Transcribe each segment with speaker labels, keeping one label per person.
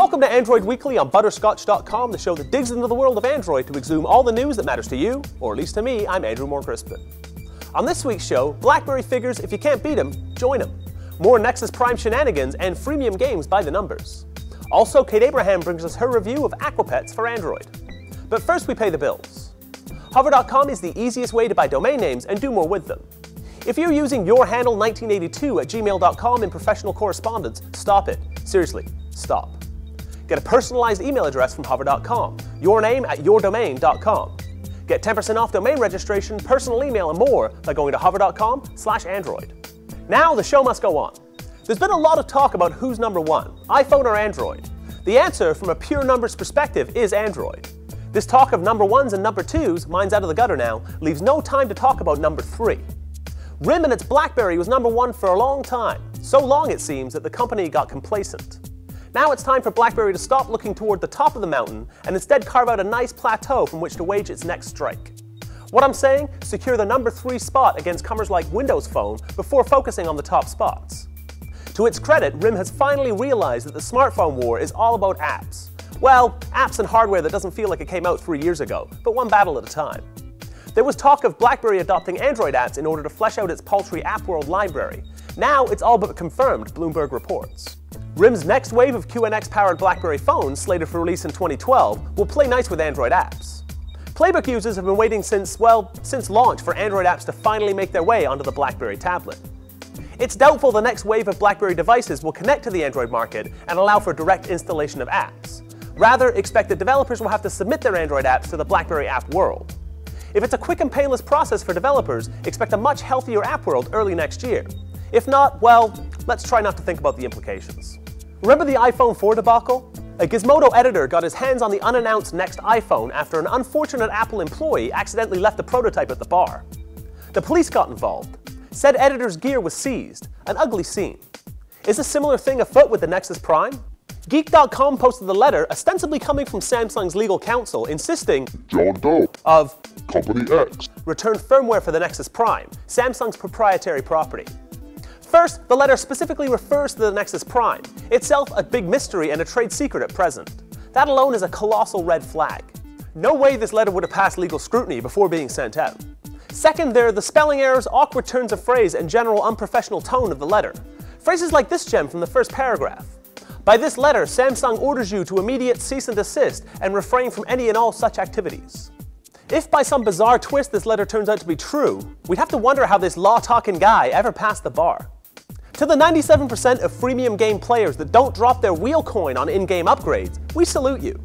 Speaker 1: Welcome to Android Weekly on Butterscotch.com, the show that digs into the world of Android to exhume all the news that matters to you, or at least to me. I'm Andrew Moore Crispin. On this week's show, BlackBerry figures if you can't beat them, join them. More Nexus Prime shenanigans and freemium games by the numbers. Also, Kate Abraham brings us her review of Aqua Pets for Android. But first we pay the bills. Hover.com is the easiest way to buy domain names and do more with them. If you're using yourhandle1982@gmail.com in professional correspondence, stop it. Seriously, stop. Get a personalized email address from Hover.com, yourname@yourdomain.com. Get 10% off domain registration, personal email, and more by going to hover.com/Android. Now the show must go on. There's been a lot of talk about who's number one, iPhone or Android. The answer, from a pure numbers perspective, is Android. This talk of number ones and number twos, mine's out of the gutter now, leaves no time to talk about number three. RIM and its BlackBerry was number one for a long time, so long it seems that the company got complacent. Now it's time for BlackBerry to stop looking toward the top of the mountain and instead carve out a nice plateau from which to wage its next strike. What I'm saying, secure the number 3 spot against comers like Windows Phone before focusing on the top spots. To its credit, RIM has finally realized that the smartphone war is all about apps. Well, apps and hardware that doesn't feel like it came out 3 years ago, but one battle at a time. There was talk of BlackBerry adopting Android apps in order to flesh out its paltry App World library. Now it's all but confirmed, Bloomberg reports. RIM's next wave of QNX-powered BlackBerry phones, slated for release in 2012, will play nice with Android apps. Playbook users have been waiting since launch for Android apps to finally make their way onto the BlackBerry tablet. It's doubtful the next wave of BlackBerry devices will connect to the Android market and allow for direct installation of apps. Rather, expect that developers will have to submit their Android apps to the BlackBerry App World. If it's a quick and painless process for developers, expect a much healthier App World early next year. If not, well, let's try not to think about the implications. Remember the iPhone 4 debacle? A Gizmodo editor got his hands on the unannounced next iPhone after an unfortunate Apple employee accidentally left the prototype at the bar. The police got involved. Said editor's gear was seized. An ugly scene. Is a similar thing afoot with the Nexus Prime? Geek.com posted the letter ostensibly coming from Samsung's legal counsel insisting
Speaker 2: John Doe
Speaker 1: of
Speaker 2: Company X
Speaker 1: return firmware for the Nexus Prime, Samsung's proprietary property. First, the letter specifically refers to the Nexus Prime, itself a big mystery and a trade secret at present. That alone is a colossal red flag. No way this letter would have passed legal scrutiny before being sent out. Second, there are the spelling errors, awkward turns of phrase, and general unprofessional tone of the letter. Phrases like this gem from the first paragraph. By this letter, Samsung orders you to immediate cease and desist and refrain from any and all such activities. If by some bizarre twist this letter turns out to be true, we'd have to wonder how this law-talking guy ever passed the bar. To the 97% of freemium game players that don't drop their wheel coin on in-game upgrades, we salute you.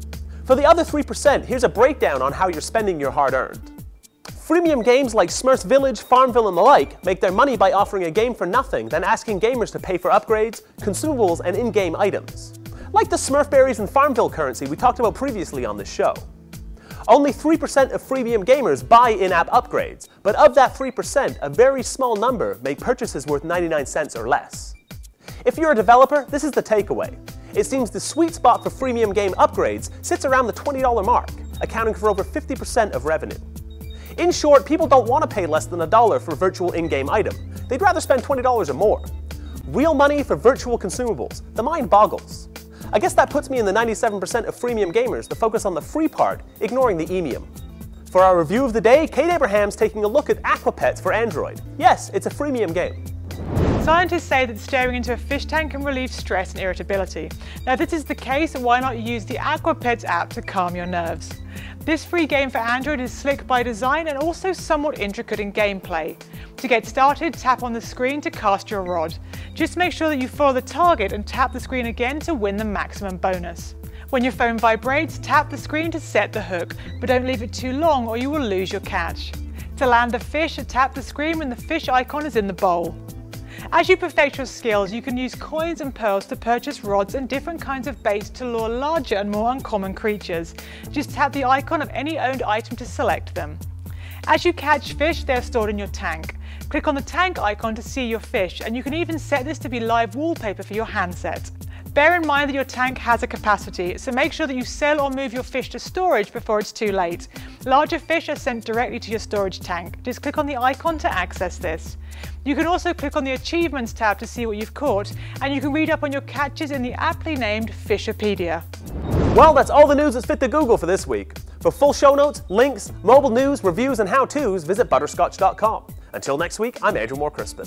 Speaker 1: For the other 3%, here's a breakdown on how you're spending your hard-earned. Freemium games like Smurfs Village, Farmville, and the like make their money by offering a game for nothing, then asking gamers to pay for upgrades, consumables, and in-game items. Like the Smurfberries and Farmville currency we talked about previously on this show. Only 3% of freemium gamers buy in-app upgrades, but of that 3%, a very small number make purchases worth 99 cents or less. If you're a developer, this is the takeaway. It seems the sweet spot for freemium game upgrades sits around the $20 mark, accounting for over 50% of revenue. In short, people don't want to pay less than $1 for a virtual in-game item. They'd rather spend $20 or more. Real money for virtual consumables. The mind boggles. I guess that puts me in the 97% of freemium gamers that focus on the free part, ignoring the emium. For our review of the day, Kate Abraham's taking a look at Aqua Pets for Android. Yes, it's a freemium game.
Speaker 3: Scientists say that staring into a fish tank can relieve stress and irritability. Now, if this is the case, why not use the Aqua Pets app to calm your nerves? This free game for Android is slick by design and also somewhat intricate in gameplay. To get started, tap on the screen to cast your rod. Just make sure that you follow the target and tap the screen again to win the maximum bonus. When your phone vibrates, tap the screen to set the hook, but don't leave it too long or you will lose your catch. To land the fish, tap the screen when the fish icon is in the bowl. As you perfect your skills, you can use coins and pearls to purchase rods and different kinds of baits to lure larger and more uncommon creatures. Just tap the icon of any owned item to select them. As you catch fish, they're stored in your tank. Click on the tank icon to see your fish, and you can even set this to be live wallpaper for your handset. Bear in mind that your tank has a capacity, so make sure that you sell or move your fish to storage before it's too late. Larger fish are sent directly to your storage tank. Just click on the icon to access this. You can also click on the Achievements tab to see what you've caught, and you can read up on your catches in the aptly named Fishopedia.
Speaker 1: Well, that's all the news that's fit to Google for this week. For full show notes, links, mobile news, reviews, and how-tos, visit butterscotch.com. Until next week, I'm Andrew Moore Crispin.